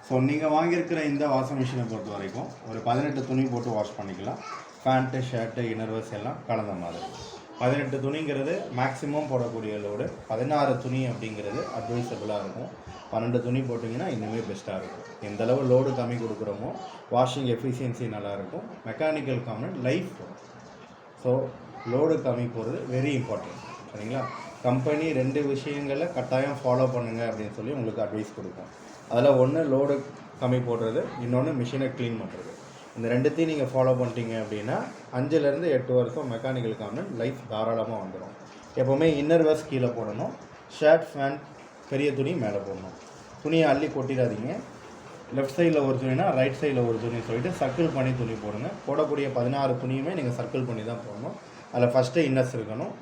So நீங்கள் வாங்கியிருக்கிற இந்த washing மிஷினை பொறுத்த வரைக்கும் ஒரு 18 துணி போட்டு வாஷ் பண்ணிக்கலாம். பேண்ட்டு, ஷர்ட்டு, இன்னர்வேர்ஸ் எல்லாம் கலந்த மாதிரி. 18 துணிங்கிறது மேக்ஸிமம் போடக்கூடிய லோடு. 16 துணி அப்படிங்கிறது அட்வைசபிளாக இருக்கும். 12 துணி போட்டிங்கன்னா இன்னுமே பெஸ்ட்டாக இருக்கும். எந்த அளவு லோடு கம்மி கொடுக்குறோமோ வாஷிங் எஃபிஷியன்சி நல்லாயிருக்கும். Mechanical component life. So load கம்மி போகிறது வெரி இம்பார்ட்டன்ட். சரிங்களா? கம்பெனி 2 விஷயங்களை கட்டாயம் ஃபாலோ பண்ணுங்கள் அப்படின்னு சொல்லி உங்களுக்கு அட்வைஸ் கொடுக்கும். அதில் ஒன்று லோடு கம்மி போடுறது, இன்னொன்று மிஷினை க்ளீன் பண்ணுறது. இந்த 2த்தையும் நீங்கள் ஃபாலோ பண்ணிட்டீங்க அப்படின்னா 5லேருந்து 8 வருஷம் மெக்கானிக்கல் காம்பனன்ட் லைஃப் தாராளமாக வந்துடும். எப்போவுமே இன்னர்வேர்ஸ் கீழே போடணும். ஷர்ட், பேண்ட், பெரிய துணி மேலே போடணும். துணியை அள்ளி கொட்டிடாதீங்க. லெஃப்ட் சைடில் ஒரு துணினா ரைட் சைடில் ஒரு துணி சொல்லிட்டு சர்க்கிள் பண்ணி துணி போடுங்க. போடக்கூடிய 16 துணியுமே நீங்கள் சர்க்கிள் பண்ணி தான் போடணும். அதில் ஃபஸ்ட்டு இன்னர்ஸ் இருக்கணும்.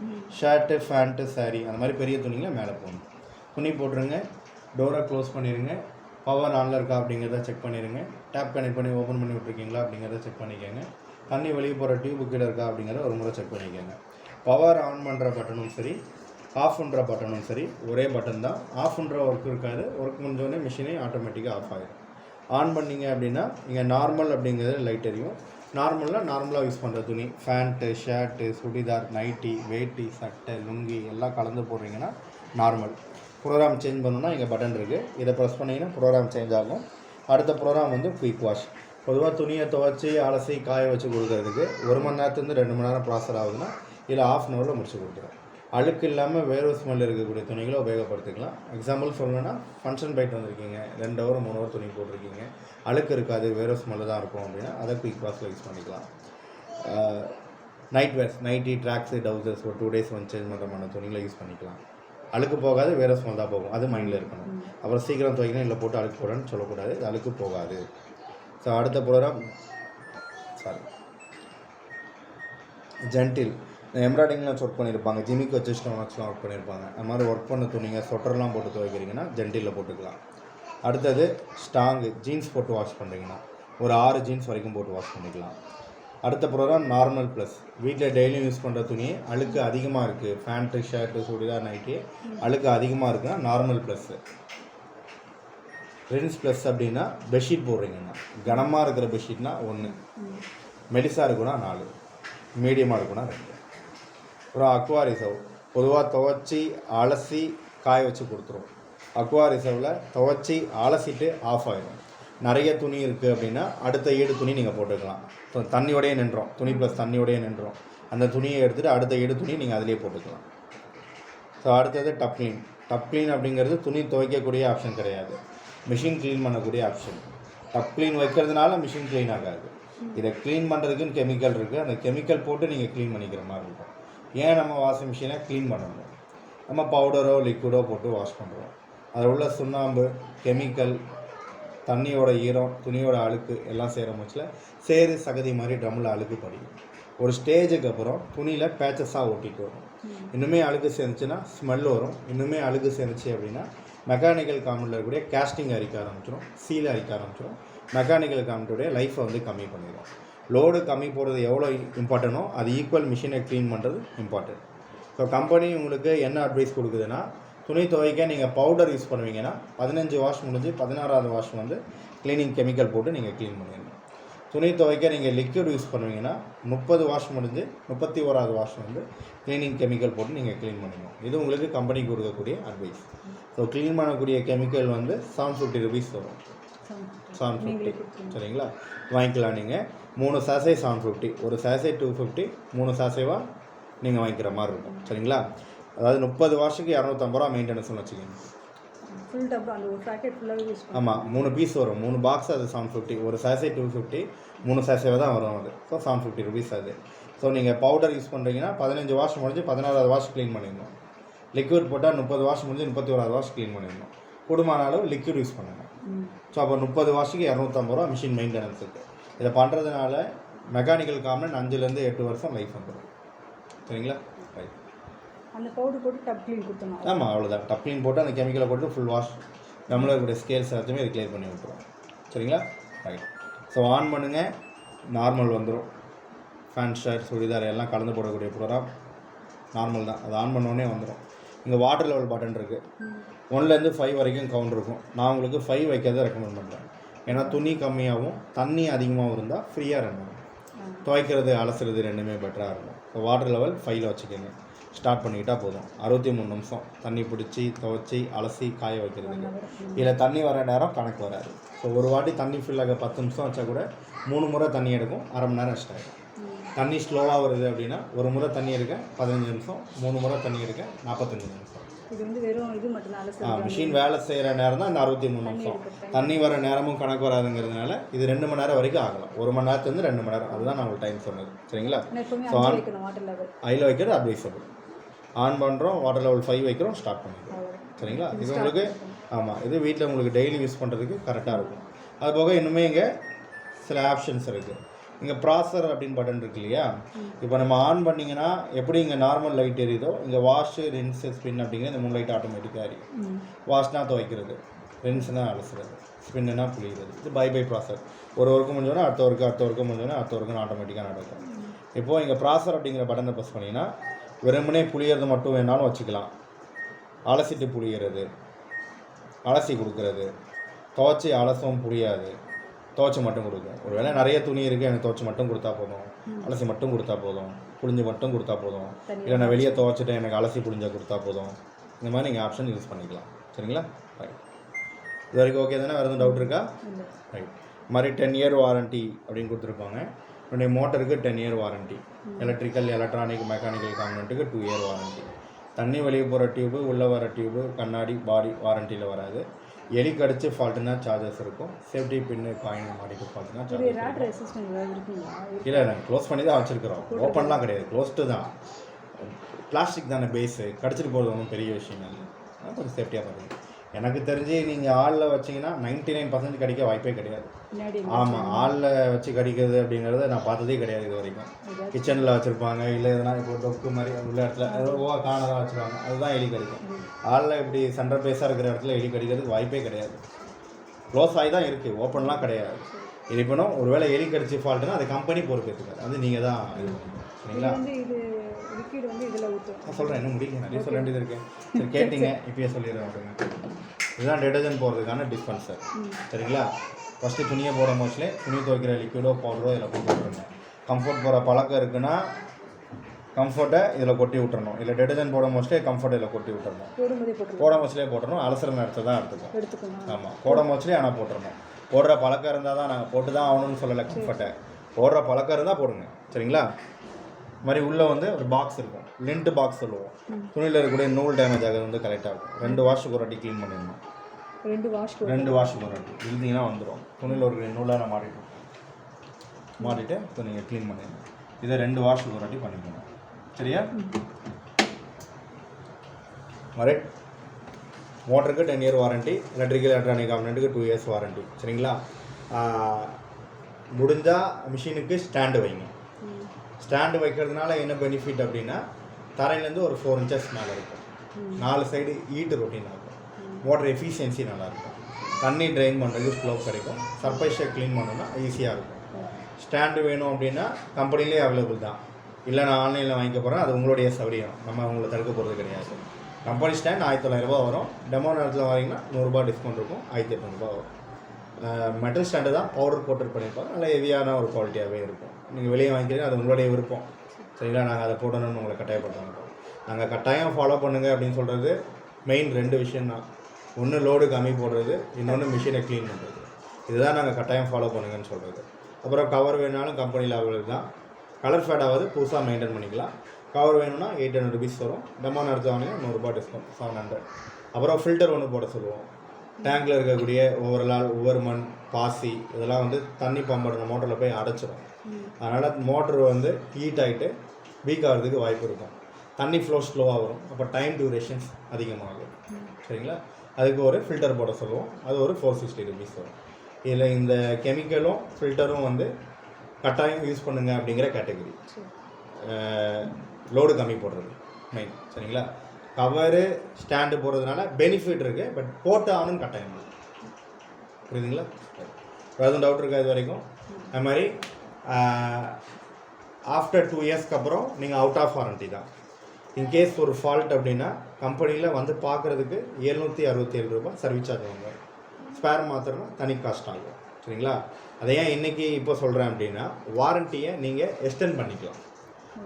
ஷர்ட்டு, பேண்ட்டு, சாரீ அந்த மாதிரி பெரிய துணிங்களை மேலே போடணும். துணி போட்டுருங்க. டோரை க்ளோஸ் பண்ணிடுங்க. பவர் ஆனில் இருக்கா அப்படிங்கிறத செக் பண்ணிடுங்க. டேப் கனெக்ட் பண்ணி ஓப்பன் பண்ணி விட்ருக்கீங்களா அப்படிங்கிறத செக் பண்ணிக்கோங்க. தண்ணி வெளியே போகிற டியூபு கீழே இருக்கா அப்படிங்கிறத ஒரு முறை செக் பண்ணிக்கோங்க. பவர் ஆன் பண்ணுற பட்டனும் சரி, ஆஃப் பண்ணுற பட்டனும் சரி ஒரே பட்டன் தான். ஆஃப் பண்ணுற ஒர்க் இருக்காது. ஒர்க் முடிஞ்சோடனே மிஷினே ஆட்டோமேட்டிக்காக ஆஃப் ஆகிடும். ஆன் பண்ணிங்க அப்படின்னா இங்கே நார்மல் அப்படிங்கிறது லைட் எரியும். நார்மலாக யூஸ் பண்ணுற துணி, ஃபேண்ட்டு, ஷர்ட்டு, சுடிதார், நைட்டி, வேட்டி, சட்டை, லுங்கி எல்லாம் கலந்து போடுறீங்கன்னா நார்மல். ப்ரோக்ராம் சேஞ்ச் பண்ணணுன்னா இங்கே பட்டன் இருக்குது. இதை ப்ரெஸ் பண்ணிங்கன்னா ப்ரோக்ராம் சேஞ்ச் ஆகும். அடுத்த ப்ரோக்ராம் வந்து குயிக் வாஷ். பொதுவாக துணியை துவைச்சி அலசி காய வச்சு கொடுக்குறதுக்கு 1 மணி நேரத்துலேருந்து 2 மணி நேரம் ப்ராசர் ஆகுதுன்னா இதில் ½ அன் ஹவரில் முடிச்சு கொடுத்துரும். அழுக்கு இல்லாமல் வேர்வை ஸ்மெல் இருக்கக்கூடிய துணிகளை உபயோகப்படுத்திக்கலாம். எக்ஸாம்பிள் சொல்லணுன்னா ஃபங்க்ஷன் போயிட்டு வந்திருக்கீங்க, 2 ஹவர் 3 ஹவர் துணி போட்டிருக்கீங்க, அழுக்கு இருக்காது, வேர்வை ஸ்மெல்லு தான் இருக்கும் அப்படின்னா அதை குயிக் வாஷில் யூஸ் பண்ணிக்கலாம். நைட் வேர்ஸ், நைட்டி, ட்ராக்ஸு, டவுசர்ஸ் ஒரு 2 டேஸ் வந்து சேஞ்ச் பண்ணுற துணிகளை யூஸ் பண்ணிக்கலாம். அழுக்கு போகாது, வேறு ஸ்மெல் தான் போகும். அது மைண்டில் இருக்கணும். அப்புறம் சீக்கிரம் துவைக்கணும், இல்லை போட்டு அழுக்கு போடணும்னு சொல்லக்கூடாது. அழுக்கு போகாது. ஸோ அடுத்த ப்ரோக்ராம் ஜென்டில். எம்ப்ராய்டிங்லாம் ஒர்க் பண்ணியிருப்பாங்க, ஜிமிக்கு வச்சு ஸ்டோன்ஸ்லாம் ஒர்க் பண்ணியிருப்பாங்க. அது மாதிரி ஒர்க் பண்ண துணிங்க சொட்டர்லாம் போட்டு துவைக்கிறீங்கன்னா ஜென்டிலில் போட்டுக்கலாம். அடுத்தது ஸ்டாங்கு, ஜீன்ஸ் போட்டு வாஷ் பண்ணுறீங்கன்னா ஒரு 6 ஜீன்ஸ் வரைக்கும் போட்டு வாஷ் பண்ணிக்கலாம். அடுத்த ப்ரோக்ராம் நார்மல் ப்ளஸ். வீட்டில் டெய்லியும் யூஸ் பண்ணுற துணி அழுக்கு அதிகமாக இருக்குது, பேண்ட்டு, ஷர்ட்டு, சுடிதார், நைட்டி அழுக்கு அதிகமாக இருக்குன்னா நார்மல் ப்ளஸ்ஸு. ரின்ஸ் ப்ளஸ் அப்படின்னா பெட்ஷீட் போடுறீங்கன்னா கனமாக இருக்கிற பெட்ஷீட்னா 1, மெலிசாக இருக்குன்னா 4, மீடியமாக இருக்குன்னா 2. அப்புறம் அக்வா ரிசர்வ். பொதுவாக துவைச்சி அலசி காய வச்சு கொடுத்துரும். அக்வா ரிசர்வில் துவைச்சி அலசிட்டு ஆஃப் ஆகிடும். நிறைய துணி இருக்குது அப்படின்னா அடுத்த ஈடு துணி நீங்கள் போட்டுக்கலாம். தண்ணியோடையே நின்றோம், துணி ப்ளஸ் தண்ணியோடையே நின்றோம். அந்த துணியை எடுத்துகிட்டு அடுத்த ஈடு துணி நீங்கள் அதிலே போட்டுக்கலாம். ஸோ அடுத்தது டப் க்ளீன். டப் க்ளீன் அப்படிங்கிறது துணி துவைக்கக்கூடிய ஆப்ஷன் கிடையாது, மிஷின் க்ளீன் பண்ணக்கூடிய ஆப்ஷன். டப் க்ளீன் வைக்கிறதுனால மிஷின் க்ளீன் ஆகாது. இதை க்ளீன் பண்ணுறதுக்குன்னு கெமிக்கல் இருக்குது. அந்த கெமிக்கல் போட்டு நீங்கள் க்ளீன் பண்ணிக்கிற மாதிரி இருக்கும். ஏன் நம்ம வாஷிங் மிஷினை க்ளீன் பண்ணணும்? நம்ம பவுடரோ லிக்விடோ போட்டு வாஷ் பண்ணுறோம். அதில் உள்ள சுண்ணாம்பு, கெமிக்கல், தண்ணியோட ஈரம், துணியோட அழுக்கு எல்லாம் சேர முச்சில் சேரு சகதி மாதிரி ட்ரம்மில் அழுக்கு படிக்கும். ஒரு ஸ்டேஜுக்கு அப்புறம் துணியில் பேச்சஸாக ஓட்டிகிட்டு வரும். இன்னுமே அழுக்கு சேர்ந்துச்சுன்னா ஸ்மெல் வரும். இன்னுமே அழுக்கு சேர்ந்துச்சு அப்படின்னா மெக்கானிக்கல் காம்பனண்ட்டில் இருக்கக்கூடிய கேஸ்டிங் அரிக்க ஆரம்பிச்சிடும், சீலை அரிக்க ஆரம்பிச்சிடும். மெக்கானிக்கல் காம்பனண்ட்டுடைய லைஃப்பை வந்து கம்மி பண்ணிடும். லோடு கம்மி போடுறது எவ்வளோ இம்பார்ட்டனோ அது ஈக்குவல் மிஷினை க்ளீன் பண்ணுறது இம்பார்ட்டன்ட். ஸோ கம்பெனி உங்களுக்கு என்ன அட்வைஸ் கொடுக்குதுன்னா, துணி துவைக்க நீங்கள் பவுடர் யூஸ் பண்ணுவீங்கன்னா 15 வாஷ் முடிஞ்சு 16வது வாஷ் வந்து க்ளீனிங் கெமிக்கல் போட்டு நீங்கள் க்ளீன் பண்ணிடணும். துணி துவைக்க நீங்கள் லிக்விட் யூஸ் பண்ணுவீங்கன்னா 30 வாஷ் முடிஞ்சு 31வது வாஷ் வந்து க்ளீனிங் கெமிக்கல் போட்டு நீங்கள் க்ளீன் பண்ணிடணும். இது உங்களுக்கு கம்பெனி கொடுக்கக்கூடிய அட்வைஸ். ஸோ க்ளீன் பண்ணக்கூடிய கெமிக்கல் வந்து 750 ருபீஸ் வரும். 750 சரிங்களா? வாங்கிக்கலாம். நீங்கள் 3 சாசே 750, ஒரு சாசே 250, 3 சாசேவாக நீங்கள் வாங்கிக்கிற மாதிரி இருக்கும். சரிங்களா? அதாவது 30 வாஷுக்கு 250 ரூபா மெயின்டெனன்ஸ்னு வச்சுக்கோங்க. ஆமாம், 3 பீஸ் வரும், 3 பாக்ஸ், அது 750. ஒரு சாசே 250, 3 சாசேவை தான் வரும் அது. ஸோ 750 ருபீஸ் அது. ஸோ நீங்கள் பவுடர் யூஸ் பண்ணுறீங்கன்னா 15 வாஷ் முடிஞ்சு 16வது வாஷ் க்ளீன் பண்ணிடணும். லிக்விட் போட்டால் 30 வாஷ் முடிஞ்சு 31வது வாஷ் க்ளீன் பண்ணிடணும். கூடுமான அளவு லிக்விட் யூஸ் பண்ணுங்கள். ஸோ அப்போ 30 வாஷுக்கு 250 ரூபா மிஷின் மெயின்டெனன்ஸுக்கு. இதை பண்ணுறதுனால மெக்கானிக்கல் காம்பனன்ட் 5லேருந்து 8 வருஷம் லைஃப் வந்துடும். சரிங்களா? ரைட். அந்த பவுடர் போட்டு டப் க்ளீன் கொடுத்தோம். ஆமாம், அவ்வளோதான். டப் க்ளீன் போட்டு அந்த கெமிக்கலை போட்டு ஃபுல் வாஷ் நம்மளோட இருக்கக்கூடிய ஸ்கேல்ஸ் எல்லாத்தையுமே இது கிளியர் பண்ணி விட்டுரும். சரிங்களா? ரைட். ஸோ ஆன் பண்ணுங்கள், நார்மல் வந்துடும். ஃபேன், ஷர்ட், சுடிதார் எல்லாம் கலந்து போடக்கூடிய ப்ரோக்ராம் நார்மல் தான். அது ஆன் பண்ணோடனே வந்துடும். இங்கே வாட்டர் லெவல் பட்டன் இருக்குது. 1லேருந்து 5 வரைக்கும் கவுண்ட் இருக்கும். நான் உங்களுக்கு 5 வைக்கிறத ரெக்கமெண்ட் பண்ணுறேன். ஏன்னா துணி கம்மியாகவும் தண்ணி அதிகமாகவும் இருந்தால் ஃப்ரீயாக ரன் ஆகும். துவைக்கிறது அலசுறது ரெண்டுமே பெட்டராக இருக்கும். இப்போ வாட்டர் லெவல் 5ல் வச்சுக்கோங்க. ஸ்டார்ட் பண்ணிக்கிட்டால் போதும். 63 நிமிஷம் தண்ணி பிடிச்சி துவைச்சி அலசி காய வைக்கிறதுக்கு. இதில் தண்ணி வர நேரம் கணக்கு வராது. ஸோ ஒரு வாட்டி தண்ணி ஃபில் ஆக 10 நிமிஷம் வச்சா கூட 3 முறை தண்ணி எடுக்கும், அரை மணி நேரம் ரெஸ்ட் ஆகிடும். தண்ணி ஸ்லோவாக வருது அப்படின்னா ஒரு முறை தண்ணி எடுக்க 15 நிமிஷம், 3 முறை தண்ணி எடுக்க 45 நிமிஷம். இது வந்து வெறும் இது மட்டும் தான் மிஷின் வேலை செய்கிற நேரம் தான் இந்த 63 நிமிஷம். தண்ணி வர நேரமும் கணக்கு வராதுங்கிறதுனால இது 2 மணி நேரம் வரைக்கும் ஆகலாம். 1 மணி நேரத்துலேருந்து 2 மணி நேரம், அதுதான் நான் உங்களுக்கு டைம் சொன்னது. சரிங்களா? ஸோ ஐயில் வைக்கிறது அட்வைசபிள். ஆன் பண்ணுறோம், வாட்டர் லெவல் 5 வைக்கிறோம், ஸ்டார்ட் பண்ணிக்கிறோம். சரிங்களா? இது உங்களுக்கு இது வீட்டில் உங்களுக்கு டெய்லி யூஸ் பண்ணுறதுக்கு கரெக்டாக இருக்கும். அது போக இன்னுமே இங்கே சில ஆப்ஷன்ஸ் இருக்குது. இங்கே ப்ராசர் அப்படின்னு பட்டன் இருக்கு இல்லையா? இப்போ நம்ம ஆன் பண்ணிங்கன்னா எப்படி இங்கே நார்மல் லைட் எரியுதோ இங்கே வாஷு, ரின்ஸு, ஸ்பின் அப்படிங்கிற இந்த 3 லைட் ஆட்டோமேட்டிக்காக எரியும். வாஷ்னா துவைக்கிறது, ரின்ஸ்னா அலசுறது, ஸ்பின்னுனா புளிகிறது. இது பை ப்ராசர். ஒரு ஒர்க்கு முடிஞ்சோன்னா அடுத்த ஒர்க்கு முடிஞ்சோன்னா அடுத்த ஒர்க்குன்னு ஆட்டோமேட்டிக்காக நடக்கும். இப்போது இங்கே ப்ராசர் அப்படிங்கிற பட்டனை ப்ரெஸ் பண்ணிங்கன்னா வெறுமனே புளியறது மட்டும் வேணாலும் வச்சுக்கலாம். அலசிட்டு புளியறது, அலசி கொடுக்குறது, துவைச்சி அலசவும் புரியாது, துவைச்சி மட்டும் கொடுக்கும். ஒரு வேளை நிறைய துணி இருக்குது, எனக்கு துவைச்சி மட்டும் கொடுத்தா போதும், அலசி மட்டும் கொடுத்தா போதும், புளிஞ்சு மட்டும் கொடுத்தா போதும், இல்லை நான் வெளியே துவைச்சிட்டு எனக்கு அலசி புளிஞ்சா கொடுத்தா போதும். இந்த மாதிரி நீங்கள் ஆப்ஷன் யூஸ் பண்ணிக்கலாம். சரிங்களா? ரைட். இது வரைக்கும் ஓகே தானே? வேறு எதுவும் டவுட் இருக்கா? ரைட். இது மாதிரி 10 இயர் வாரண்ட்டி அப்படின்னு கொடுத்துருப்பாங்க. என்னுடைய மோட்டருக்கு 10 year warranty, electrical, electronic, mechanical காம்பனண்ட்டுக்கு 2 இயர் வாரண்ட்டி. தண்ணி வெளியே போகிற டியூபு, உள்ளே வர டியூபு, கண்ணாடி, பாடி வாரண்ட்டியில் வராது. எலி கடிச்சு ஃபால்ட்டுனா சார்ஜஸ் இருக்கும். சேஃப்டி பின்னு காயின் மாடிக்கு ஃபால்ட்டுனா சார்ஜஸ் இல்லை. நாங்கள் க்ளோஸ் பண்ணி தான் வச்சுருக்கிறோம். ஓப்பன்லாம் கிடையாது, க்ளோஸ்டு தான். பிளாஸ்டிக் தானே பேஸு, கடிச்சிட்டு போகிறது ஒன்றும் பெரிய விஷயம் இல்லை. கொஞ்சம் சேஃப்டியாக பாருங்கள். எனக்கு தெரிஞ்சு நீங்கள் ஆளில் வச்சிங்கன்னா 99% கடிக்க வாய்ப்பே கிடையாது. ஆமாம், ஆளில் வச்சு கடிக்கிறது அப்படிங்கிறத நான் பார்த்ததே கிடையாது இது வரைக்கும். கிச்சனில் வச்சுருப்பாங்க, இல்லை எதனா இப்போ டொக்கு மாதிரி உள்ள இடத்துல காணதான் வச்சுருவாங்க, அதுதான் எலி கடிக்கும். ஆளில் இப்படி சென்டர் பேஸாக இருக்கிற இடத்துல எலி கடிக்கிறதுக்கு வாய்ப்பே கிடையாது. க்ளோஸ் ஆகி தான் இருக்குது, ஓப்பன்லாம் கிடையாது. இருப்பினும் ஒரு வேளை எலி கடிச்சு ஃபால்ட்டுனா அது கம்பெனி பொறுப்பேற்றுக்காது, அது நீங்கள் தான் இது சரிங்களா? நான் சொல்கிறேன், இன்னும் முடியல, நிறைய சொல்ல வேண்டியது இருக்கேன். சரி கேட்டிங்க, இப்பயே சொல்லிடுறேன் அப்படிங்க. இதுதான் டிடர்ஜென்ட் போடுறதுக்கான டிஸ்பென்சர். சரிங்களா? ஃபஸ்ட்டு துணியை போட மோஸ்ட்லி துணி துவைக்கிற லிக்விடோ பவுடரோ இதில் போட்டு விட்டுருங்க. கம்ஃபர்ட் போகிற பழக்கம் இருக்குன்னா கம்ஃபர்ட்டை இதில் கொட்டி விட்டுறணும். இல்லை டிடர்ஜென்ட் போட மோஸ்ட்லி கம்ஃபர்ட் இதில் கொட்டி விட்டுறணும். போட மோஸ்ட்லியே போட்டுறணும். அலசுற நேரத்தை தான் எடுத்துக்கணும். ஆமாம், போட மோஸ்ட்லி ஆனால் போட்டுறணும். போடுற பழக்கம் இருந்தால் தான், நாங்கள் போட்டு தான் ஆகணும்னு சொல்லலை. கம்ஃபர்ட்டை போடுற பழக்கம் இருந்தால் போடுங்க. சரிங்களா? இது மாதிரி உள்ளே வந்து ஒரு பாக்ஸ் இருக்கும், லிண்ட் பாக்ஸ் சொல்லுவோம். துணியில் இருக்கக்கூடிய நூல் டேமேஜ் ஆகிறது வந்து கரெக்டாக இருக்கும். 2 வாஷுக்கு ஒரு வாட்டி க்ளீன் பண்ணிடணும். 2 வாஷுக்கு ஒரு வாட்டி இருந்தீங்கன்னா வந்துடும். துணியில் ஒரு நூலாக மாட்டிட்டு துணியை க்ளீன் பண்ணிடணும். இதை 2 வாஷுக்கு ஒரு வாட்டி பண்ணிக்கணும். சரியா? மாதிரி மோட்டருக்கு 10 இயர் வாரண்ட்டி, எலக்ட்ரிக்கல் எலக்ட்ரானிக் காம்பனண்ட்டுக்கு 2 இயர்ஸ் வாரண்ட்டி. சரிங்களா? முடிஞ்சால் மிஷினுக்கு ஸ்டாண்டு வைங்க. ஸ்டாண்டு வைக்கிறதுனால என்ன பெனிஃபிட் அப்படின்னா, தரையிலேருந்து ஒரு 4 inches மேலே இருக்கும். 4 சைடு ஈட்டு ரொட்டீன் ஆகும். மோட்டர் எஃபிஷியன்சி நல்லாயிருக்கும். தண்ணி ட்ரெயின் பண்ணுறதுக்கு ஃப்ளோ கிடைக்கும். சர்ஃபேஸை க்ளீன் பண்ணணும்னா ஈஸியாக இருக்கும். ஸ்டாண்டு வேணும் அப்படின்னா கம்பெனிலே அவைலபிள் தான். இல்லை நான் ஆன்லைனில் வாங்கிக்க போகிறேன், அது உங்களுடைய சௌகரியம், நம்ம உங்களை தடுக்க போகிறது கிடையாது. கம்பெனி ஸ்டாண்ட் 1900 ரூபா வரும். டெமோ நேரத்தில் வாங்கினா 100 ரூபா டிஸ்கவுண்ட் இருக்கும், 1800 வரும். மெட்டல் ஸ்டாண்டு தான் பவுடர் கோட்டட் பண்ணியிருப்பாங்க, நல்ல ஹெவியான ஒரு குவாலிட்டியாகவே இருக்கும். நீங்கள் வெளியே வாங்கிக்கிறீங்க, அது உங்களுடைய விருப்பம். சரிங்களா? நாங்கள் அதை போடணும்னு உங்களை கட்டாயப்படுத்த. நாங்கள் கட்டாயம் ஃபாலோ பண்ணுங்கள் அப்படின்னு சொல்கிறது மெயின் 2 விஷயந்தான். ஒன்று லோடு கம்மி போடுறது, இன்னொன்று மிஷினை க்ளீன் பண்ணுறது. இதுதான் நாங்கள் கட்டாயம் ஃபாலோ பண்ணுங்கன்னு சொல்கிறது. அப்புறம் கவர் வேணாலும் கம்பெனியில் அவைலபிள் தான். கலர் ஃபேடாவது புதுசாக மெயின்டைன் பண்ணிக்கலாம். கவர் வேணும்னா 800 rupees வரும். டெமோ நேரத்தில் வாங்கினா 100 ரூபா டிஸ்கவுண்ட், 700. அப்புறம் ஃபில்டர் ஒன்று போட சொல்லுவோம். டேங்கில் இருக்கக்கூடிய ஒவ்வொரு மண், பாசி இதெல்லாம் வந்து தண்ணி பம்ப் பண்ணுற மோட்டரில் போய் அடைச்சிடும். அதனால் மோட்டர் வந்து ஹீட் ஆகிட்டு வீக் ஆகிறதுக்கு வாய்ப்பு இருக்கும். தண்ணி ஃப்ளோ ஸ்லோவாக வரும். அப்போ டைம் டியூரேஷன்ஸ் அதிகமாகும். சரிங்களா? அதுக்கு ஒரு ஃபில்டர் போட சொல்லுவோம். அது ஒரு 460 rupees வரும். இதில் இந்த கெமிக்கலும் ஃபில்டரும் வந்து கட்டாயம் யூஸ் பண்ணுங்கள் அப்படிங்கிற கேட்டகரி. லோடு கம்மி போடுறது மெயின். சரிங்களா? கவரு ஸ்டாண்டு போடுறதுனால பெனிஃபிட் இருக்குது, பட் போட்டு ஆகணும்னு கட்டாயம். புரியுதுங்களா? எதுவும் டவுட் இருக்கா இது வரைக்கும்? அது மாதிரி ஆஃப்டர் 2 இயர்ஸ்க்கு அப்புறம் நீங்கள் அவுட் ஆஃப் வாரண்ட்டி தான். இன்கேஸ் ஒரு ஃபால்ட் அப்படின்னா கம்பெனியில் வந்து பார்க்குறதுக்கு 767 ரூபாய் சர்வீஸ் சார்ஜ் வாங்க. ஸ்பேர் மாத்திரம்னா தனி காஸ்ட் ஆகும். சரிங்களா? அதை ஏன் இன்றைக்கி இப்போ சொல்கிறேன் அப்படின்னா, வாரண்டியை நீங்கள் எக்ஸ்டெண்ட் பண்ணிக்கலாம்.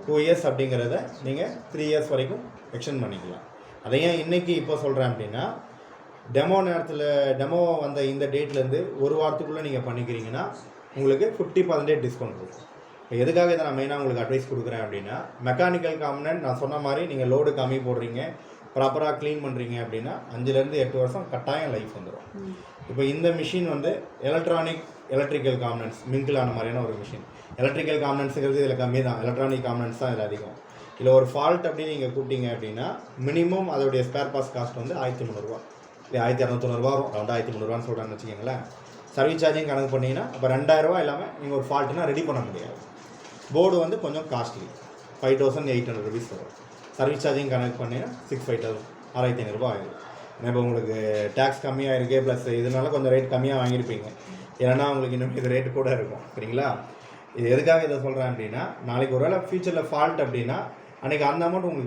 2 இயர்ஸ் அப்படிங்கிறத நீங்கள் 3 இயர்ஸ் வரைக்கும் எக்ஸ்டெண்ட் பண்ணிக்கலாம். அதை ஏன் இன்றைக்கி இப்போ சொல்கிறேன் அப்படின்னா, டெமோ வந்த இந்த டேட்லேருந்து ஒரு வாரத்துக்குள்ளே நீங்கள் பண்ணிக்கிறீங்கன்னா உங்களுக்கு 50% டிஸ்கவுண்ட் இருக்கும். இப்போ எதுக்காக இதை நான் மெயினாக உங்களுக்கு அட்வைஸ் கொடுக்குறேன் அப்படின்னா, மெக்கானிக்கல் காம்பனன்ட் நான் சொன்ன மாதிரி நீங்கள் லோடு கம்மி போடுறீங்க, ப்ராப்பராக க்ளீன் பண்ணுறீங்க அப்படின்னா 5லேருந்து 8 வருஷம் கட்டாயம் லைஃப் வந்துடும். இப்போ இந்த மிஷின் வந்து எலக்ட்ரிக்கல் காம்பனன்ட்ஸ் மிங்கிள் ஆன மாதிரியான ஒரு மிஷின். எலக்ட்ரிக்கல் காம்பனன்ட்ஸுங்கிறது இதில் கம்மி தான், எலக்ட்ரானிக் காம்பனன்ட்ஸ் தான் இதில் அதிகம். இதில் ஒரு ஃபால்ட் அப்படின்னு நீங்கள் கூப்பிட்டீங்க அப்படின்னா மினிமம் அதோடைய ஸ்பேர் பார்ட்ஸ் காஸ்ட் வந்து 1300 இல்லை 1200 வரும். ரவுண்டாக 1300 சொல்கிறேன்னு வச்சுக்கோங்களேன். சர்வீஸ் சார்ஜிங் கணக்கு பண்ணிங்கன்னா அப்போ 2000 இல்லாமல் நீங்கள் ஒரு ஃபால்ட்டுனா ரெடி பண்ண முடியாது. போர்டு வந்து கொஞ்சம் காஸ்ட்லி, 5800 rupees வரும். சர்வீஸ் சார்ஜிங் கணக்கு பண்ணிங்கன்னா 6500 ஆகிடும். ஏன்னா இப்போ உங்களுக்கு டேக்ஸ் கம்மியாக இருக்குது, ப்ளஸ் இதனால கொஞ்சம் ரேட் கம்மியாக வாங்கியிருப்பீங்க. ஏன்னா உங்களுக்கு இன்னும் இது ரேட்டு கூட இருக்கும். சரிங்களா? இது எதுக்காக இதை சொல்கிறேன் அப்படின்னா, நாளைக்கு ஒரு வேளை ஃபியூச்சரில் ஃபால்ட் அப்படின்னா அன்றைக்கி அந்த அமௌண்ட் உங்களுக்கு